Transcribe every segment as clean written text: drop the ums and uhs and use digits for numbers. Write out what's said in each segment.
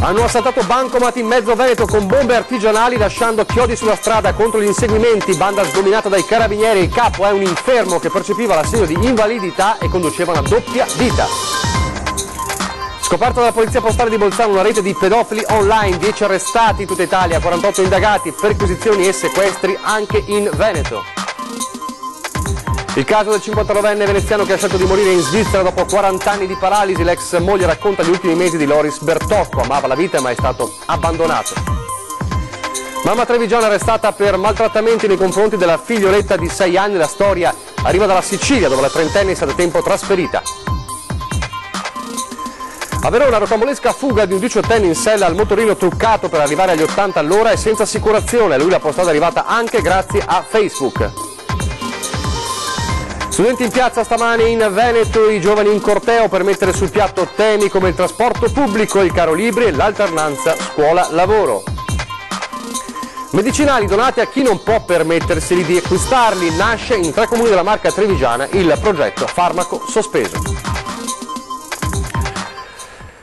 Hanno assaltato bancomat in mezzo Veneto con bombe artigianali lasciando chiodi sulla strada contro gli inseguimenti, banda sgominata dai carabinieri, il capo è un infermo che percepiva l'assegno di invalidità e conduceva una doppia vita. Scoperta dalla polizia postale di Bolzano una rete di pedofili online, 10 arrestati in tutta Italia, 48 indagati, perquisizioni e sequestri anche in Veneto. Il caso del 59enne veneziano che ha scelto di morire in Svizzera dopo 40 anni di paralisi, l'ex moglie racconta gli ultimi mesi di Loris Bertocco, amava la vita ma è stato abbandonato. Mamma trevigiana arrestata per maltrattamenti nei confronti della figlioletta di 6 anni, la storia arriva dalla Sicilia dove la trentenne è stata da tempo trasferita. A Verona rocambolesca fuga di un 18enne in sella al motorino truccato per arrivare agli 80 all'ora e senza assicurazione, lui la postata è arrivata anche grazie a Facebook. Studenti in piazza stamani in Veneto, i giovani in corteo per mettere sul piatto temi come il trasporto pubblico, il caro libri e l'alternanza scuola-lavoro. Medicinali donati a chi non può permetterseli di acquistarli, nasce in 3 comuni della Marca trevigiana il progetto Farmaco Sospeso.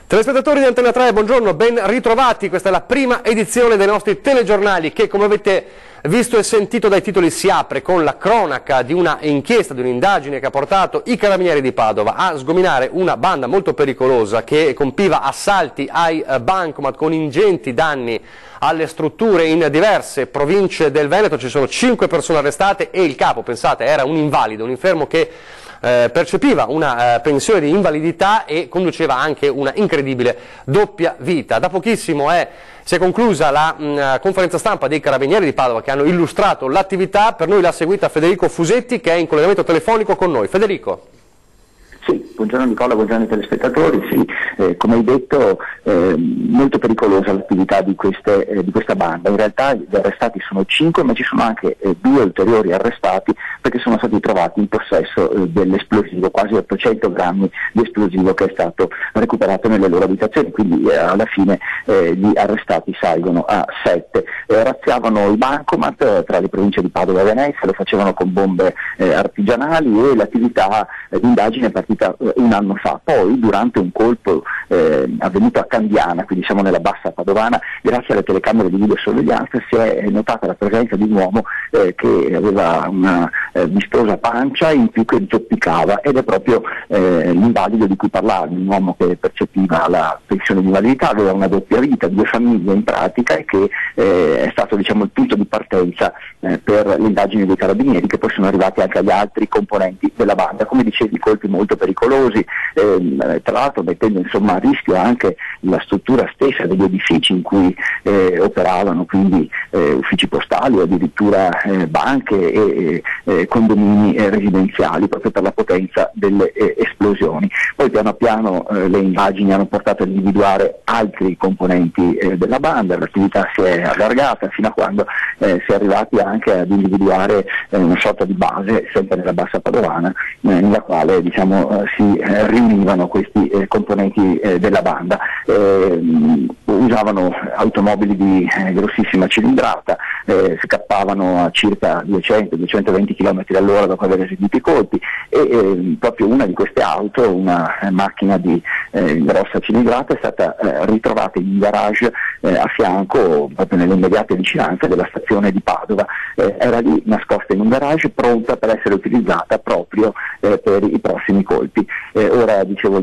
Telespettatori di Antena 3, buongiorno, ben ritrovati, questa è la prima edizione dei nostri telegiornali che, come avete visto e sentito dai titoli, si apre con la cronaca di una inchiesta, di un'indagine che ha portato i carabinieri di Padova a sgominare una banda molto pericolosa che compiva assalti ai bancomat con ingenti danni alle strutture in diverse province del Veneto. Ci sono 5 persone arrestate e il capo, pensate, era un invalido, un infermo che percepiva una pensione di invalidità e conduceva anche una incredibile doppia vita. Da pochissimo si è conclusa la conferenza stampa dei carabinieri di Padova che hanno illustrato l'attività. Per noi l'ha seguita Federico Fusetti che è in collegamento telefonico con noi. Federico. Sì, buongiorno Nicola, buongiorno ai telespettatori. Sì, come hai detto, molto pericolosa l'attività di questa banda. In realtà gli arrestati sono 5, ma ci sono anche 2 ulteriori arrestati perché sono stati trovati in possesso dell'esplosivo, quasi 800 grammi di esplosivo che è stato recuperato nelle loro abitazioni, quindi alla fine gli arrestati salgono a 7. Razziavano i bancomat tra le province di Padova e Venezia, lo facevano con bombe artigianali e l'attività di indagine è partita un anno fa. Poi durante un colpo avvenuto a Candiana, quindi siamo nella bassa padovana, grazie alle telecamere di videosorveglianza si è notata la presenza di un uomo che aveva una vistosa pancia in più che zoppicava, ed è proprio l'invalido di cui parlavi, un uomo che percepiva la pensione di invalidità, aveva una doppia vita, 2 famiglie in pratica e che è stato il punto di partenza per le indagini dei carabinieri che poi sono arrivati anche agli altri componenti della banda. Come dicevi, colpi molto pericolosi, tra l'altro mettendo a rischio anche la struttura stessa degli edifici in cui operavano, quindi uffici postali o addirittura banche e condomini residenziali, proprio per la potenza delle esplosioni. Poi piano piano le indagini hanno portato ad individuare altri componenti della banda, l'attività si è allargata fino a quando si è arrivati anche ad individuare una sorta di base sempre nella bassa padovana nella quale si riunivano questi componenti della banda. Usavano automobili di grossissima cilindrata, scappavano a circa 200-220 km all'ora dopo aver eseguito i colpi e proprio una di queste auto, una macchina di grossa cilindrata, è stata ritrovata in un garage a fianco, proprio nelle immediate vicinanze della stazione di Padova. Era lì nascosta in un garage pronta per essere utilizzata proprio per i prossimi colpi. Ora, dicevo,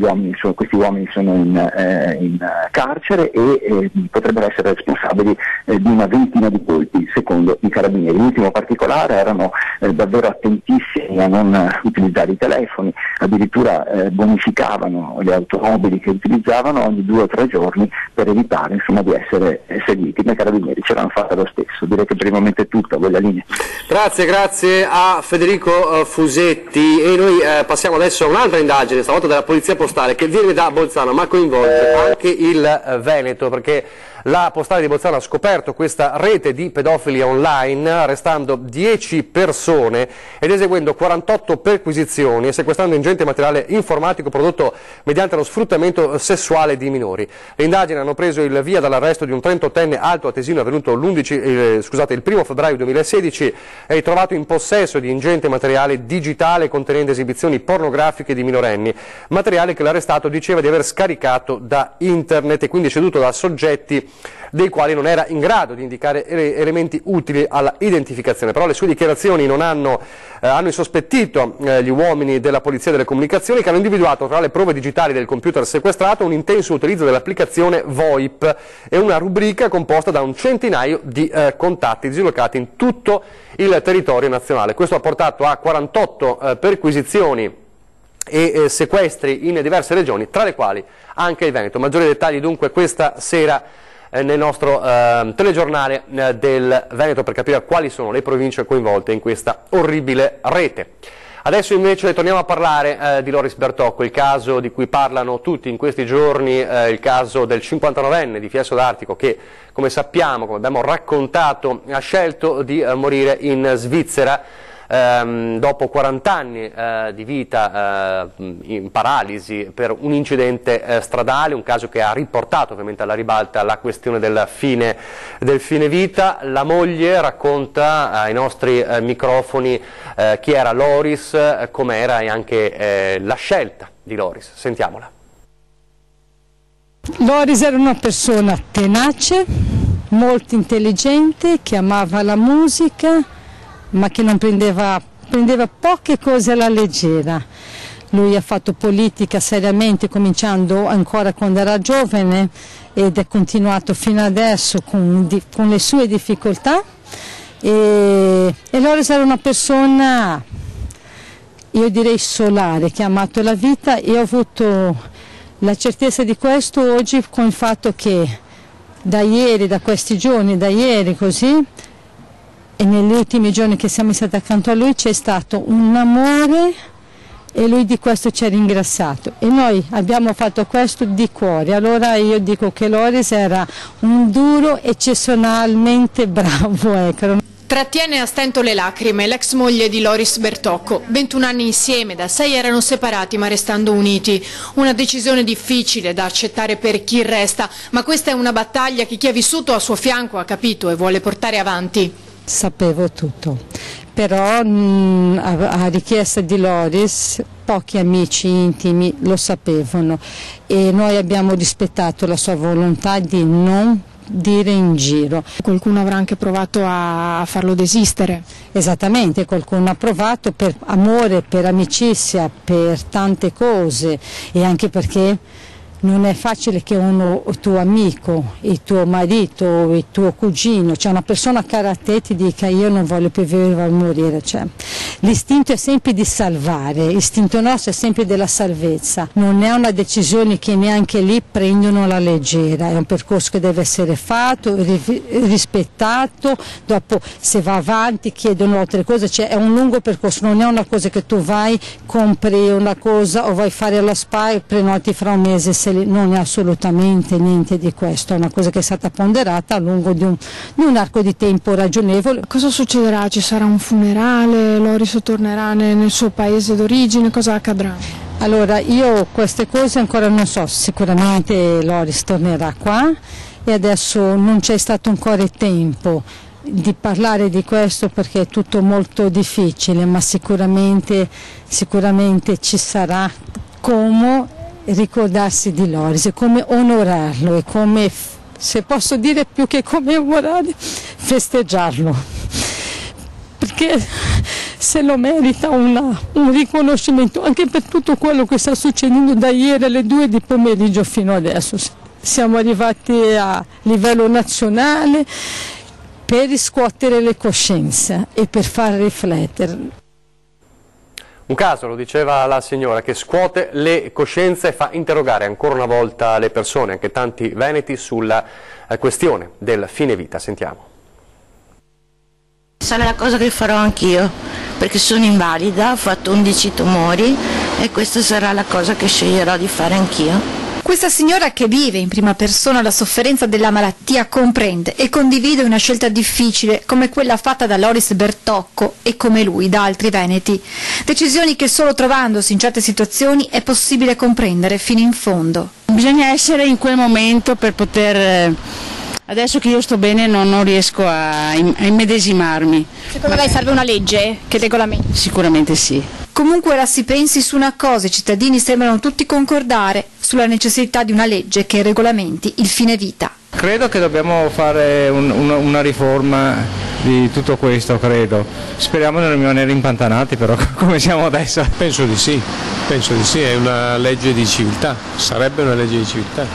questi uomini sono in carcere e potrebbero essere responsabili di una ventina di colpi, secondo i carabinieri. L'ultimo particolare: erano davvero attentissimi a non utilizzare i telefoni, addirittura bonificavano le automobili che utilizzavano ogni 2 o 3 giorni per evitare di essere seguiti. Ma i carabinieri ce l'hanno fatta lo stesso. Direi che per il momento è tutto, a quella linea. Grazie a Federico Fusetti e noi passiamo adesso a un'altra indagine, stavolta della polizia postale, che viene da Bolzano ma coinvolge anche il Veneto, perché La postale di Bolzano ha scoperto questa rete di pedofili online, arrestando 10 persone ed eseguendo 48 perquisizioni e sequestrando ingente materiale informatico prodotto mediante lo sfruttamento sessuale di minori. Le indagini hanno preso il via dall'arresto di un 38enne alto atesino avvenuto il 1 febbraio 2016 e ritrovato in possesso di ingente materiale digitale contenente esibizioni pornografiche di minorenni, materiale che l'arrestato diceva di aver scaricato da internet e quindi ceduto da soggetti dei quali non era in grado di indicare elementi utili alla identificazione. Però le sue dichiarazioni non hanno insospettito gli uomini della Polizia delle Comunicazioni, che hanno individuato tra le prove digitali del computer sequestrato un intenso utilizzo dell'applicazione VoIP e una rubrica composta da un centinaio di contatti dislocati in tutto il territorio nazionale. Questo ha portato a 48 perquisizioni e sequestri in diverse regioni, tra le quali anche il Veneto. Maggiori dettagli dunque questa sera nel nostro telegiornale del Veneto, per capire quali sono le province coinvolte in questa orribile rete. Adesso invece torniamo a parlare di Loris Bertocco, il caso di cui parlano tutti in questi giorni, il caso del 59enne di Fiesso d'Artico che, come sappiamo, come abbiamo raccontato, ha scelto di morire in Svizzera dopo 40 anni di vita in paralisi per un incidente stradale, un caso che ha riportato ovviamente alla ribalta la questione del fine vita. La moglie racconta ai nostri microfoni chi era Loris, com'era e anche la scelta di Loris. Sentiamola. Loris era una persona tenace, molto intelligente, che amava la musica, ma che non prendeva poche cose alla leggera. Lui ha fatto politica seriamente, cominciando ancora quando era giovane, ed è continuato fino adesso con le sue difficoltà. E Loris era una persona, io direi solare, che ha amato la vita, e ho avuto la certezza di questo oggi con il fatto che da questi giorni, da ieri così, e negli ultimi giorni che siamo stati accanto a lui c'è stato un amore e lui di questo ci ha ringraziato e noi abbiamo fatto questo di cuore. Allora io dico che Loris era un duro eccezionalmente bravo. Ecco. Trattiene a stento le lacrime l'ex moglie di Loris Bertocco. 21 anni insieme, da 6 erano separati ma restando uniti. Una decisione difficile da accettare per chi resta, ma questa è una battaglia che chi ha vissuto a suo fianco ha capito e vuole portare avanti. Sapevo tutto, però a richiesta di Loris pochi amici intimi lo sapevano e noi abbiamo rispettato la sua volontà di non dire in giro. Qualcuno avrà anche provato a farlo desistere. Esattamente, qualcuno ha provato per amore, per amicizia, per tante cose e anche perché non è facile che uno, il tuo amico, il tuo marito, il tuo cugino, cioè una persona cara a te ti dica io non voglio più vivere a morire. Cioè, l'istinto è sempre di salvare, l'istinto nostro è sempre della salvezza, non è una decisione che neanche lì prendono alla leggera, è un percorso che deve essere fatto, rispettato, dopo se va avanti chiedono altre cose, cioè è un lungo percorso, non è una cosa che tu vai, compri una cosa o vai a fare la spa e prenoti fra un mese. Non è assolutamente niente di questo, è una cosa che è stata ponderata a lungo di un arco di tempo ragionevole. Cosa succederà? Ci sarà un funerale? Loris tornerà nel suo paese d'origine? Cosa accadrà? Allora, io queste cose ancora non so, sicuramente Loris tornerà qua e adesso non c'è stato ancora il tempo di parlare di questo perché è tutto molto difficile, ma sicuramente ci sarà come ricordarsi di Loris e come onorarlo e come, se posso dire più che come onorare, festeggiarlo, perché se lo merita un riconoscimento anche per tutto quello che sta succedendo da ieri alle 2 di pomeriggio fino adesso. Siamo arrivati a livello nazionale per riscuotere le coscienze e per far riflettere. Un caso, lo diceva la signora, che scuote le coscienze e fa interrogare ancora una volta le persone, anche tanti veneti, sulla questione del fine vita. Sentiamo. Sarà la cosa che farò anch'io, perché sono invalida, ho fatto 11 tumori e questa sarà la cosa che sceglierò di fare anch'io. Questa signora, che vive in prima persona la sofferenza della malattia, comprende e condivide una scelta difficile come quella fatta da Loris Bertocco e come lui da altri veneti. Decisioni che solo trovandosi in certe situazioni è possibile comprendere fino in fondo. Bisogna essere in quel momento per poter... Adesso che io sto bene non riesco a immedesimarmi. Secondo lei serve una legge che regolamenti? Sicuramente sì. Comunque ora si pensi su una cosa, i cittadini sembrano tutti concordare sulla necessità di una legge che regolamenti il fine vita. Credo che dobbiamo fare una riforma di tutto questo, credo. Speriamo di non rimanere impantanati però come siamo adesso. Penso di sì, è una legge di civiltà, sarebbe una legge di civiltà.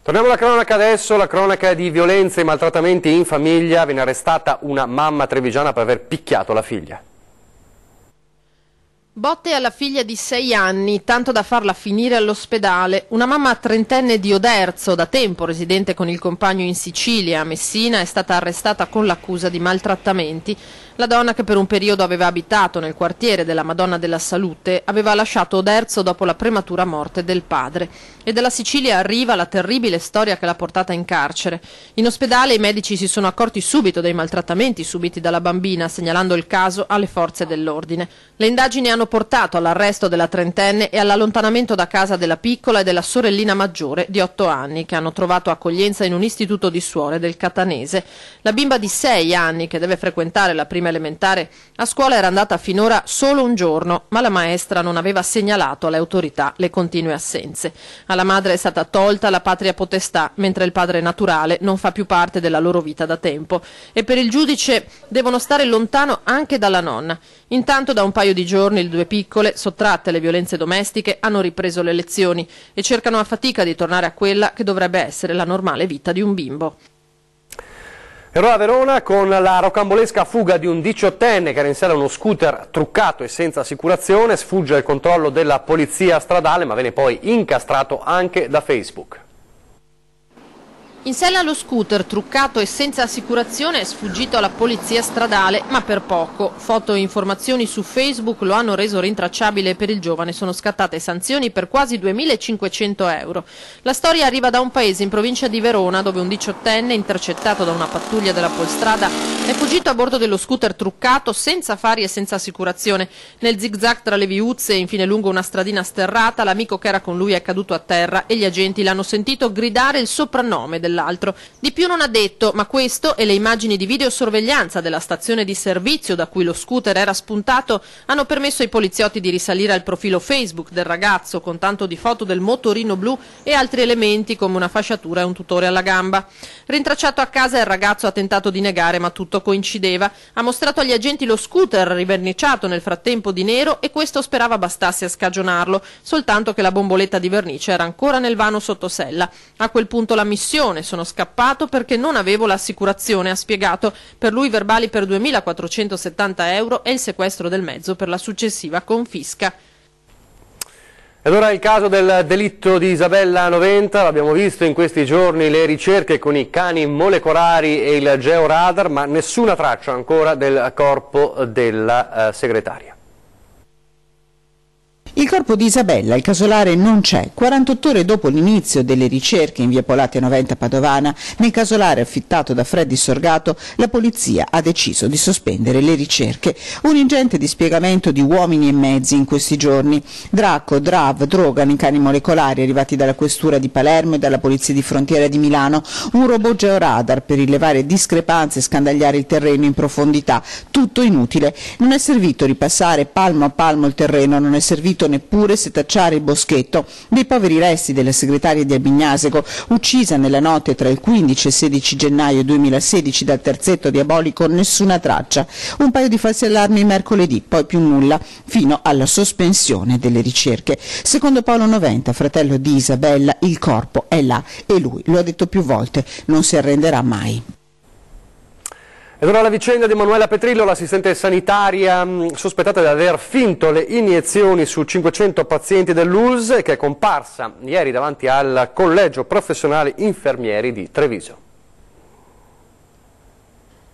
Torniamo alla cronaca adesso, la cronaca di violenze e maltrattamenti in famiglia. Viene arrestata una mamma trevigiana per aver picchiato la figlia. Botte alla figlia di 6 anni, tanto da farla finire all'ospedale. Una mamma trentenne di Oderzo, da tempo residente con il compagno in Sicilia, a Messina, è stata arrestata con l'accusa di maltrattamenti. La donna, che per un periodo aveva abitato nel quartiere della Madonna della Salute, aveva lasciato Oderzo dopo la prematura morte del padre. E dalla Sicilia arriva la terribile storia che l'ha portata in carcere. In ospedale i medici si sono accorti subito dei maltrattamenti subiti dalla bambina, segnalando il caso alle forze dell'ordine. Le indagini hanno portato all'arresto della trentenne e all'allontanamento da casa della piccola e della sorellina maggiore di 8 anni, che hanno trovato accoglienza in un istituto di suore del Catanese. La bimba di 6 anni, che deve frequentare la prima elementare, a scuola era andata finora solo un giorno, ma la maestra non aveva segnalato alle autorità le continue assenze. Alla madre è stata tolta la patria potestà, mentre il padre naturale non fa più parte della loro vita da tempo. E per il giudice devono stare lontano anche dalla nonna. Intanto da un paio di giorni le due piccole, sottratte alle violenze domestiche, hanno ripreso le lezioni e cercano a fatica di tornare a quella che dovrebbe essere la normale vita di un bimbo. E allora a Verona, con la rocambolesca fuga di un 18enne che era in sella a uno scooter truccato e senza assicurazione, sfugge al controllo della polizia stradale, ma viene poi incastrato anche da Facebook. In sella allo scooter, truccato e senza assicurazione, è sfuggito alla polizia stradale, ma per poco. Foto e informazioni su Facebook lo hanno reso rintracciabile e per il giovane sono scattate sanzioni per quasi 2.500 euro. La storia arriva da un paese in provincia di Verona, dove un 18enne, intercettato da una pattuglia della Polstrada, è fuggito a bordo dello scooter truccato, senza fari e senza assicurazione. Nel zig-zag tra le viuzze e infine lungo una stradina sterrata, l'amico che era con lui è caduto a terra e gli agenti l'hanno sentito gridare il soprannome dell'altro. Di più non ha detto, ma questo e le immagini di videosorveglianza della stazione di servizio da cui lo scooter era spuntato hanno permesso ai poliziotti di risalire al profilo Facebook del ragazzo con tanto di foto del motorino blu e altri elementi come una fasciatura e un tutore alla gamba. Rintracciato a casa, il ragazzo ha tentato di negare, ma tutto coincideva. Ha mostrato agli agenti lo scooter riverniciato nel frattempo di nero e questo sperava bastasse a scagionarlo, soltanto che la bomboletta di vernice era ancora nel vano sottosella. A quel punto la missione: sono scappato perché non avevo l'assicurazione, ha spiegato. Per lui verbali per 2.470 euro e il sequestro del mezzo per la successiva confisca. Ed ora il caso del delitto di Isabella 90, l'abbiamo visto in questi giorni, le ricerche con i cani molecolari e il georadar, ma nessuna traccia ancora del corpo della segretaria. Il corpo di Isabella, il casolare, non c'è. 48 ore dopo l'inizio delle ricerche in via Polate 90 Padovana, nel casolare affittato da Freddy Sorgato, la polizia ha deciso di sospendere le ricerche. Un ingente dispiegamento di uomini e mezzi in questi giorni. Draco, Drav, Drogan, i cani molecolari arrivati dalla questura di Palermo e dalla polizia di frontiera di Milano, un robot georadar per rilevare discrepanze e scandagliare il terreno in profondità. Tutto inutile. Non è servito ripassare palmo a palmo il terreno, non è servito neppure setacciare il boschetto dei poveri resti della segretaria di Albignasego, uccisa nella notte tra il 15 e il 16 gennaio 2016 dal terzetto diabolico. Nessuna traccia. Un paio di falsi allarmi mercoledì, poi più nulla, fino alla sospensione delle ricerche. Secondo Paolo 90, fratello di Isabella, il corpo è là e lui, lo ha detto più volte, non si arrenderà mai. Ed ora la vicenda di Emanuela Petrillo, l'assistente sanitaria sospettata di aver finto le iniezioni su 500 pazienti dell'ULSS, che è comparsa ieri davanti al Collegio Professionale Infermieri di Treviso.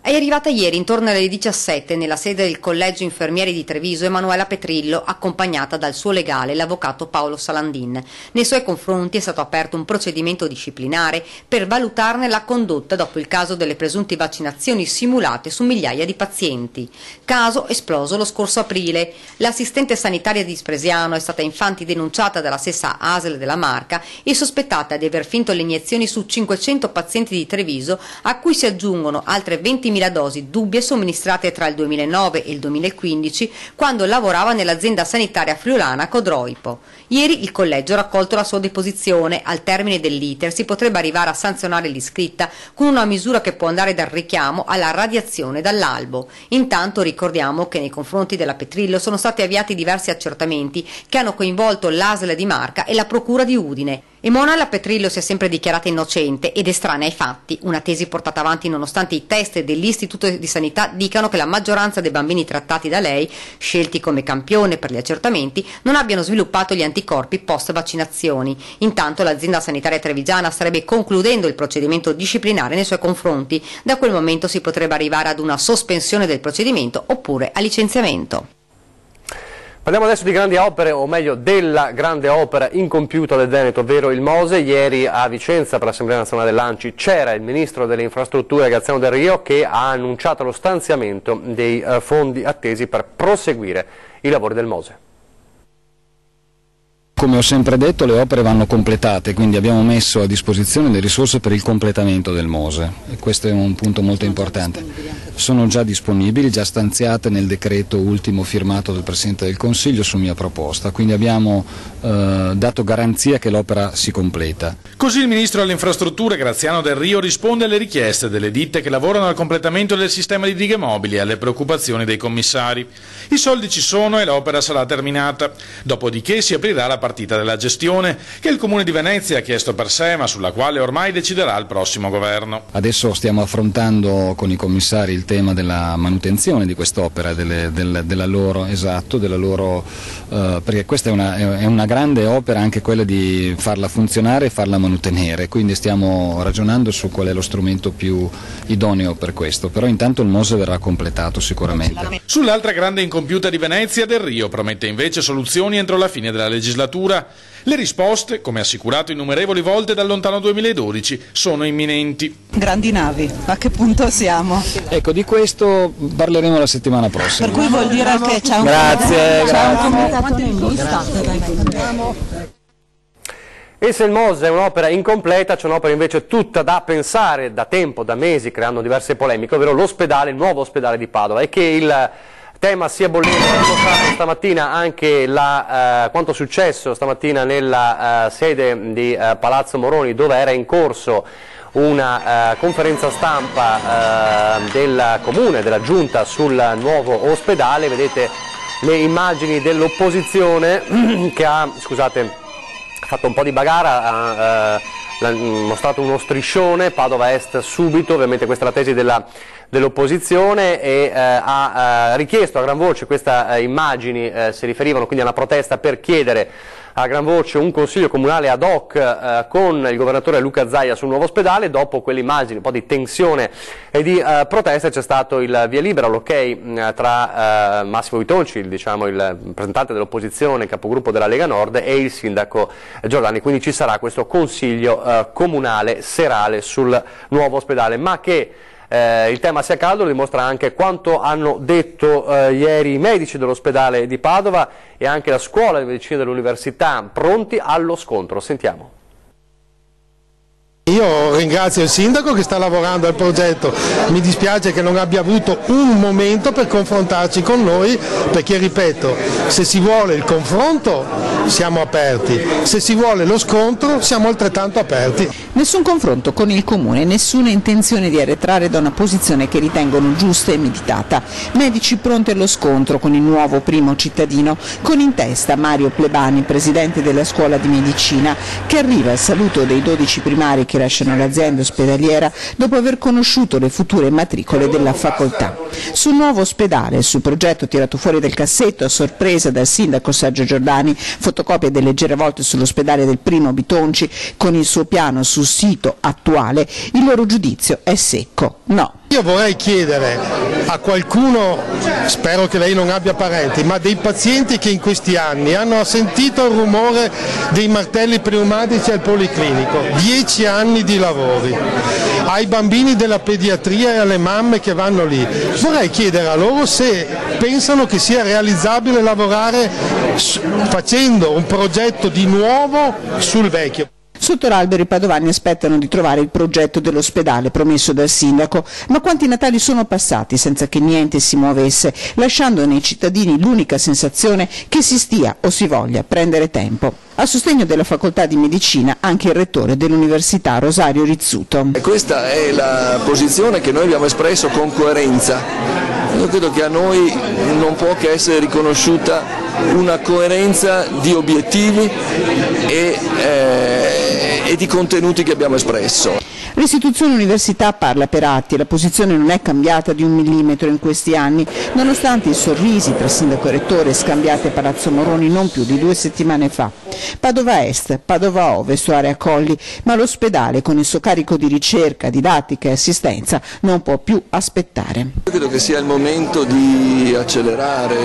È arrivata ieri intorno alle 17 nella sede del Collegio Infermieri di Treviso Emanuela Petrillo, accompagnata dal suo legale, l'avvocato Paolo Salandin. Nei suoi confronti è stato aperto un procedimento disciplinare per valutarne la condotta dopo il caso delle presunte vaccinazioni simulate su migliaia di pazienti. Caso esploso lo scorso aprile. L'assistente sanitaria di Spresiano è stata infatti denunciata dalla stessa ASL della Marca e sospettata di aver finto le iniezioni su 500 pazienti di Treviso, a cui si aggiungono altre 20.000 dosi dubbie somministrate tra il 2009 e il 2015, quando lavorava nell'azienda sanitaria friulana Codroipo. Ieri il collegio ha raccolto la sua deposizione. Al termine dell'iter si potrebbe arrivare a sanzionare l'iscritta con una misura che può andare dal richiamo alla radiazione dall'albo. Intanto ricordiamo che nei confronti della Petrillo sono stati avviati diversi accertamenti che hanno coinvolto l'ASL di Marca e la Procura di Udine. Emona la Petrillo si è sempre dichiarata innocente ed estranea ai fatti, una tesi portata avanti nonostante i test dell'Istituto di Sanità dicano che la maggioranza dei bambini trattati da lei, scelti come campione per gli accertamenti, non abbiano sviluppato gli anticorpi post vaccinazioni. Intanto l'azienda sanitaria trevigiana starebbe concludendo il procedimento disciplinare nei suoi confronti. Da quel momento si potrebbe arrivare ad una sospensione del procedimento oppure a licenziamento. Parliamo adesso di grandi opere, o meglio della grande opera incompiuta del Veneto, ovvero il Mose. Ieri a Vicenza per l'Assemblea Nazionale dell'ANCI c'era il Ministro delle Infrastrutture Graziano Del Rio che ha annunciato lo stanziamento dei fondi attesi per proseguire i lavori del Mose. Come ho sempre detto, le opere vanno completate, quindi abbiamo messo a disposizione le risorse per il completamento del Mose e questo è un punto molto importante. Sono già disponibili, già stanziate nel decreto ultimo firmato dal Presidente del Consiglio su mia proposta, quindi abbiamo dato garanzia che l'opera si completa. Così il Ministro delle Infrastrutture Graziano Del Rio risponde alle richieste delle ditte che lavorano al completamento del sistema di dighe mobili e alle preoccupazioni dei commissari. I soldi ci sono e l'opera sarà terminata, dopodiché si aprirà la partita della gestione che il Comune di Venezia ha chiesto per sé, ma sulla quale ormai deciderà il prossimo governo. Adesso stiamo affrontando con i commissari il tema della manutenzione di quest'opera, della loro, perché questa è una grande opera, anche quella di farla funzionare e farla mantenere, quindi stiamo ragionando su qual è lo strumento più idoneo per questo, però intanto il Mose verrà completato sicuramente. Sull'altra grande incompiuta di Venezia, Del Rio promette invece soluzioni entro la fine della legislatura. Le risposte, come assicurato innumerevoli volte dal lontano 2012, sono imminenti. Grandi navi, a che punto siamo? Ecco, di questo parleremo la settimana prossima. Per cui vuol dire che c'è un comitato in vista. E se il Mose è un'opera incompleta, c'è un'opera invece tutta da pensare da tempo, da mesi, creando diverse polemiche, ovvero l'ospedale, il nuovo ospedale di Padova, e che il tema sia bollito stamattina anche quanto successo stamattina nella sede di Palazzo Moroni, dove era in corso una conferenza stampa del Comune, della Giunta sul nuovo ospedale. Vedete le immagini dell'opposizione che ha fatto un po' di bagarre, ha mostrato uno striscione, Padova Est subito, ovviamente questa è la tesi dell'opposizione, e ha richiesto a gran voce, queste immagini si riferivano quindi a una protesta per chiedere a gran voce un consiglio comunale ad hoc con il governatore Luca Zaia sul nuovo ospedale. Dopo quelle immagini, un po' di tensione e di protesta, c'è stato il via libera, l'ok tra Massimo Bitonci, il rappresentante dell'opposizione, capogruppo della Lega Nord, e il sindaco Giordani, quindi ci sarà questo consiglio comunale serale sul nuovo ospedale, ma che il tema sia caldo lo dimostra anche quanto hanno detto ieri i medici dell'ospedale di Padova e anche la scuola di medicina dell'università, pronti allo scontro. Sentiamo. Io ringrazio il sindaco che sta lavorando al progetto, mi dispiace che non abbia avuto un momento per confrontarci con noi, perché ripeto, se si vuole il confronto siamo aperti, se si vuole lo scontro siamo altrettanto aperti. Nessun confronto con il Comune, nessuna intenzione di arretrare da una posizione che ritengono giusta e meditata. Medici pronti allo scontro con il nuovo primo cittadino, con in testa Mario Plebani, presidente della scuola di medicina, che arriva al saluto dei 12 primari che lasciano l'azienda ospedaliera dopo aver conosciuto le future matricole della facoltà. Sul nuovo ospedale, sul progetto tirato fuori dal cassetto a sorpresa dal sindaco Sergio Giordani, fotocopie delle giravolte sull'ospedale del primo Bitonci con il suo piano sul sito attuale, il loro giudizio è secco: no. Io vorrei chiedere a qualcuno, spero che lei non abbia parenti, ma dei pazienti che in questi anni hanno sentito il rumore dei martelli pneumatici al policlinico, 10 anni di lavori, ai bambini della pediatria e alle mamme che vanno lì, vorrei chiedere a loro se pensano che sia realizzabile lavorare facendo un progetto di nuovo sul vecchio. Sotto l'albero i padovani aspettano di trovare il progetto dell'ospedale promesso dal sindaco, ma quanti Natali sono passati senza che niente si muovesse, lasciando nei cittadini l'unica sensazione che si stia o si voglia prendere tempo. A sostegno della facoltà di medicina anche il rettore dell'università Rosario Rizzuto. Questa è la posizione che noi abbiamo espresso con coerenza. Io credo che a noi non può che essere riconosciuta una coerenza di obiettivi e di contenuti che abbiamo espresso. L'istituzione università parla per atti e la posizione non è cambiata di 1 millimetro in questi anni, nonostante i sorrisi tra sindaco e rettore scambiati a Palazzo Moroni non più di 2 settimane fa. Padova Est, Padova Ovest o Area Colli, ma l'ospedale con il suo carico di ricerca, didattica e assistenza non può più aspettare. Io credo che sia il momento di accelerare,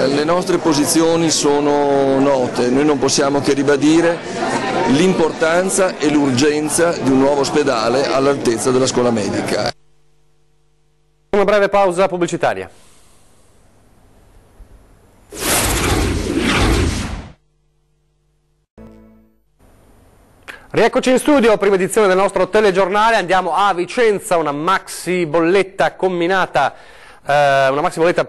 le nostre posizioni sono note, noi non possiamo che ribadire l'importanza e l'urgenza di un nuovo ospedale all'altezza della scuola medica. Una breve pausa pubblicitaria. Rieccoci in studio, prima edizione del nostro telegiornale, andiamo a Vicenza, una maxi bolletta combinata, una maxi bolletta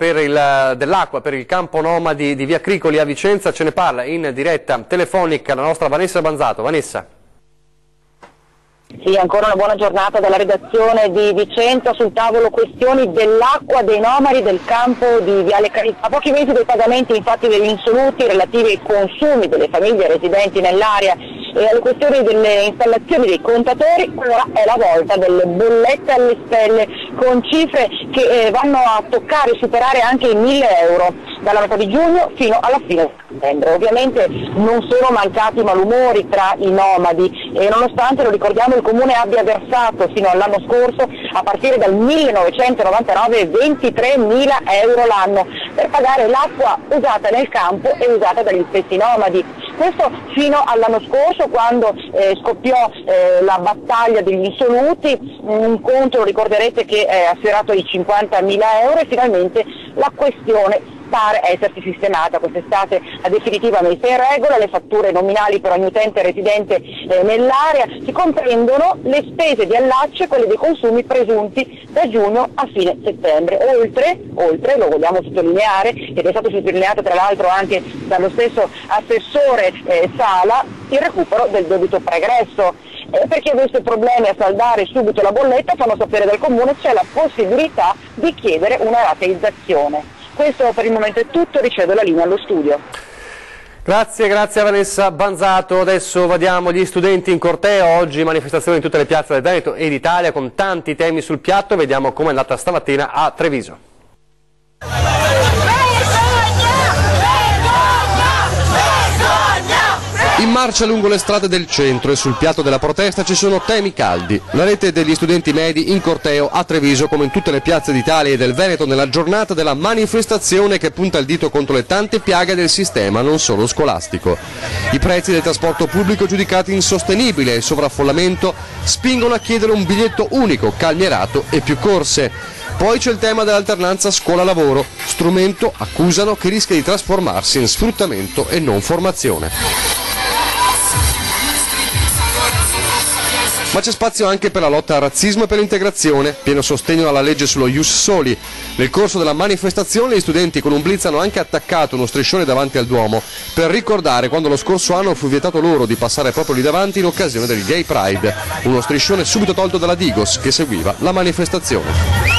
dell'acqua per il campo nomadi di Via Cricoli a Vicenza, ce ne parla in diretta telefonica la nostra Vanessa Banzato. Vanessa. Sì, ancora una buona giornata dalla redazione di Vicenza, sul tavolo questioni dell'acqua dei nomadi del campo di Viale Carità. A pochi mesi dei pagamenti infatti degli insoluti relativi ai consumi delle famiglie residenti nell'area e alle questioni delle installazioni dei contatori, ora è la volta delle bollette alle stelle con cifre che vanno a toccare e superare anche i 1.000 euro dalla metà di giugno fino alla fine di settembre. Ovviamente non sono mancati malumori tra i nomadi e nonostante, lo ricordiamo, il Comune abbia versato fino all'anno scorso, a partire dal 1999, 23.000 euro l'anno per pagare l'acqua usata nel campo e usata dagli stessi nomadi. Questo fino all'anno scorso, quando scoppiò la battaglia degli insoluti, un conto, lo ricorderete, che ha sfiorato i 50.000 euro e finalmente la questione pare essersi sistemata. Quest'estate la definitiva messa in regola, le fatture nominali per ogni utente residente nell'area, si comprendono le spese di allaccio e quelle dei consumi presunti da giugno a fine settembre. Oltre, lo vogliamo sottolineare, ed è stato sottolineato tra l'altro anche dallo stesso assessore Sala, il recupero del debito pregresso. Per chi avesse problemi a saldare subito la bolletta, fanno sapere dal Comune, c'è la possibilità di chiedere una rateizzazione. Questo per il momento è tutto, ricevo la linea allo studio. Grazie a Vanessa Banzato. Adesso vediamo gli studenti in corteo, oggi manifestazioni in tutte le piazze del Veneto e d'Italia con tanti temi sul piatto, vediamo come è andata stamattina a Treviso. In marcia lungo le strade del centro e sul piatto della protesta ci sono temi caldi. La rete degli studenti medi in corteo a Treviso, come in tutte le piazze d'Italia e del Veneto, nella giornata della manifestazione che punta il dito contro le tante piaghe del sistema, non solo scolastico. I prezzi del trasporto pubblico giudicati insostenibili e il sovraffollamento spingono a chiedere un biglietto unico, calmierato e più corse. Poi c'è il tema dell'alternanza scuola-lavoro, strumento, accusano, che rischia di trasformarsi in sfruttamento e non formazione. Ma c'è spazio anche per la lotta al razzismo e per l'integrazione, pieno sostegno alla legge sullo Ius Soli. Nel corso della manifestazione gli studenti con un blitz hanno anche attaccato uno striscione davanti al Duomo per ricordare quando lo scorso anno fu vietato loro di passare proprio lì davanti in occasione del Gay Pride, uno striscione subito tolto dalla Digos che seguiva la manifestazione.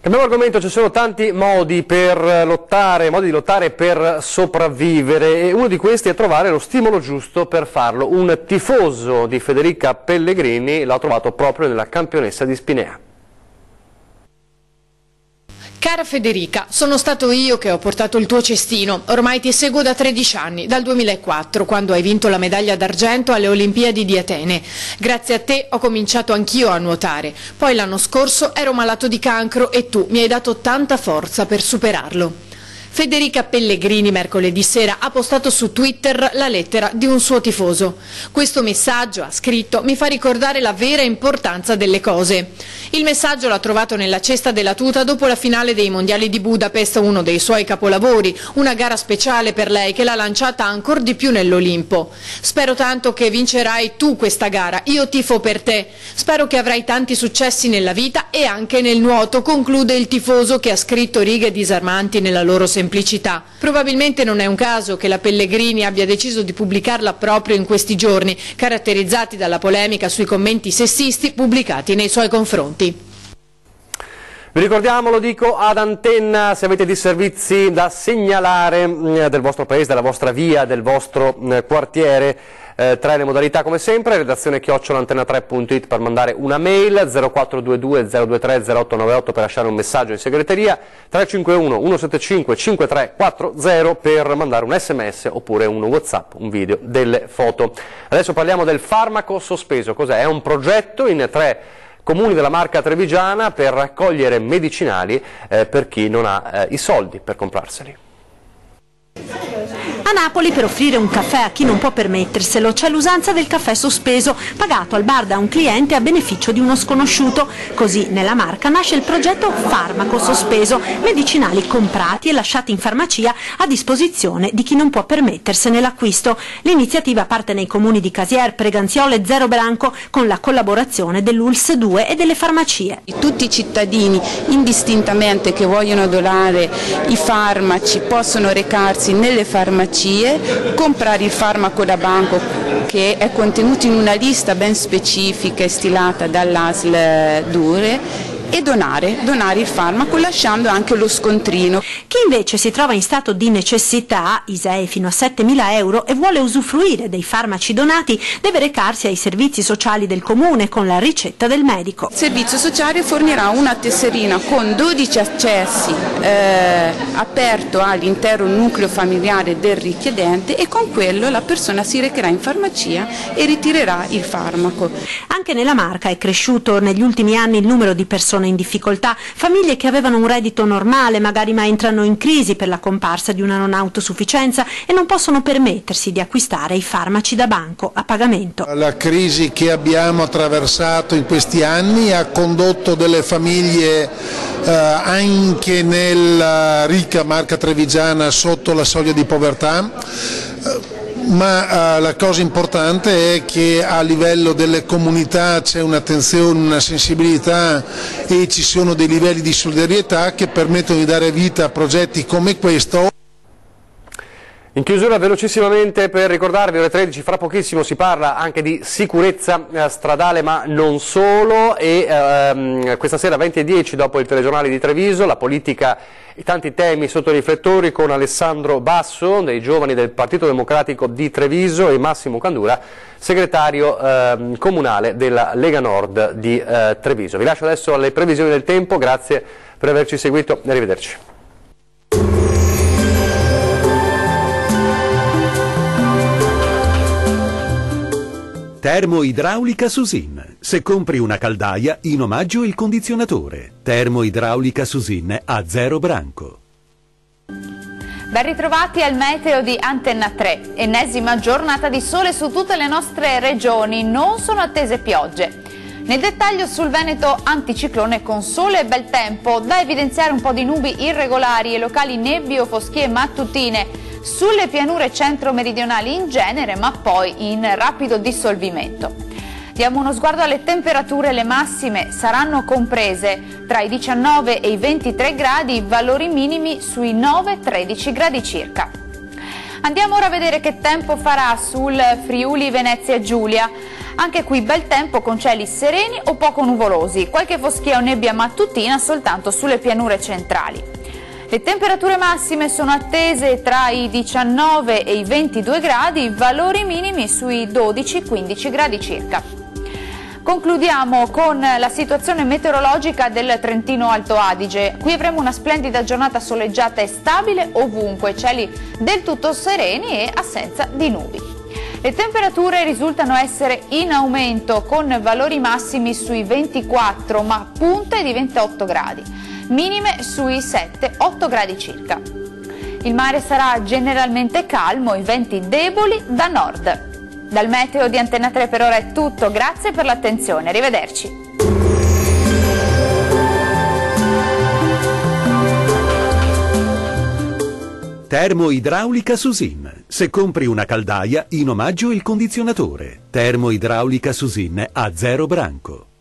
Cambiamo argomento, ci sono tanti modi di lottare per sopravvivere e uno di questi è trovare lo stimolo giusto per farlo. Un tifoso di Federica Pellegrini l'ha trovato proprio nella campionessa di Spinea. Cara Federica, sono stato io che ho portato il tuo cestino. Ormai ti seguo da 13 anni, dal 2004, quando hai vinto la medaglia d'argento alle Olimpiadi di Atene. Grazie a te ho cominciato anch'io a nuotare. Poi l'anno scorso ero malato di cancro e tu mi hai dato tanta forza per superarlo. Federica Pellegrini mercoledì sera ha postato su Twitter la lettera di un suo tifoso. Questo messaggio, ha scritto, mi fa ricordare la vera importanza delle cose. Il messaggio l'ha trovato nella cesta della tuta dopo la finale dei mondiali di Budapest, uno dei suoi capolavori, una gara speciale per lei che l'ha lanciata ancor di più nell'Olimpo. Spero tanto che vincerai tu questa gara, io tifo per te. Spero che avrai tanti successi nella vita e anche nel nuoto, conclude il tifoso che ha scritto righe disarmanti nella loro semplicità. Probabilmente non è un caso che la Pellegrini abbia deciso di pubblicarla proprio in questi giorni, caratterizzati dalla polemica sui commenti sessisti pubblicati nei suoi confronti. Vi ricordiamo, lo dico ad antenna, se avete disservizi da segnalare del vostro paese, della vostra via, del vostro quartiere, tra le modalità come sempre, redazione @antenna3.it per mandare una mail, 0422 023 0898 per lasciare un messaggio in segreteria, 351 175 5340 per mandare un sms oppure un WhatsApp, un video, delle foto. Adesso parliamo del farmaco sospeso. Cos'è? È un progetto in 3 comuni della Marca trevigiana per raccogliere medicinali per chi non ha i soldi per comprarseli. A Napoli, per offrire un caffè a chi non può permetterselo, c'è l'usanza del caffè sospeso, pagato al bar da un cliente a beneficio di uno sconosciuto. Così nella Marca nasce il progetto Farmaco Sospeso, medicinali comprati e lasciati in farmacia a disposizione di chi non può permettersene l'acquisto. L'iniziativa parte nei comuni di Casier, Preganziolo e Zero Branco con la collaborazione dell'ULSS 2 e delle farmacie. Tutti i cittadini, indistintamente che vogliono donare i farmaci, possono recarsi nelle farmacie, comprare il farmaco da banco che è contenuto in una lista ben specifica e stilata dall'ASL 2 e donare il farmaco lasciando anche lo scontrino. Chi invece si trova in stato di necessità, ISEE fino a 7.000 euro, e vuole usufruire dei farmaci donati, deve recarsi ai servizi sociali del comune con la ricetta del medico. Il servizio sociale fornirà una tesserina con 12 accessi aperto all'intero nucleo familiare del richiedente e con quello la persona si recherà in farmacia e ritirerà il farmaco. Anche nella Marca è cresciuto negli ultimi anni il numero di persone in difficoltà, famiglie che avevano un reddito normale magari ma entrano in crisi per la comparsa di una non autosufficienza e non possono permettersi di acquistare i farmaci da banco a pagamento. La crisi che abbiamo attraversato in questi anni ha condotto delle famiglie anche nella ricca Marca trevigiana sotto la soglia di povertà. Ma la cosa importante è che a livello delle comunità c'è un'attenzione, una sensibilità e ci sono dei livelli di solidarietà che permettono di dare vita a progetti come questo. In chiusura velocissimamente per ricordarvi, ore 13 fra pochissimo si parla anche di sicurezza stradale ma non solo, e questa sera 20:10 dopo il telegiornale di Treviso, la politica e tanti temi sotto i riflettori con Alessandro Basso dei giovani del Partito Democratico di Treviso e Massimo Candura, segretario comunale della Lega Nord di Treviso. Vi lascio adesso alle previsioni del tempo, grazie per averci seguito e arrivederci. Termoidraulica Susin. Se compri una caldaia, in omaggio il condizionatore. Termoidraulica Susin a Zero Branco. Ben ritrovati al meteo di Antenna 3. Ennesima giornata di sole su tutte le nostre regioni, non sono attese piogge. Nel dettaglio sul Veneto anticiclone con sole e bel tempo, da evidenziare un po' di nubi irregolari e locali nebbie o foschie mattutine sulle pianure centro-meridionali in genere, ma poi in rapido dissolvimento. Diamo uno sguardo alle temperature, le massime saranno comprese tra i 19 e i 23 gradi, valori minimi sui 9-13 gradi circa. Andiamo ora a vedere che tempo farà sul Friuli Venezia Giulia. Anche qui bel tempo con cieli sereni o poco nuvolosi, qualche foschia o nebbia mattutina soltanto sulle pianure centrali. Le temperature massime sono attese tra i 19 e i 22 gradi, valori minimi sui 12-15 gradi circa. Concludiamo con la situazione meteorologica del Trentino Alto Adige. Qui avremo una splendida giornata soleggiata e stabile ovunque, cieli del tutto sereni e assenza di nubi. Le temperature risultano essere in aumento con valori massimi sui 24 ma punte di 28 gradi, minime sui 7-8 gradi circa. Il mare sarà generalmente calmo, i venti deboli da nord. Dal meteo di Antena 3 per ora è tutto, grazie per l'attenzione, arrivederci. Termoidraulica Susin. Se compri una caldaia, in omaggio il condizionatore. Termoidraulica Susin a 0 branco.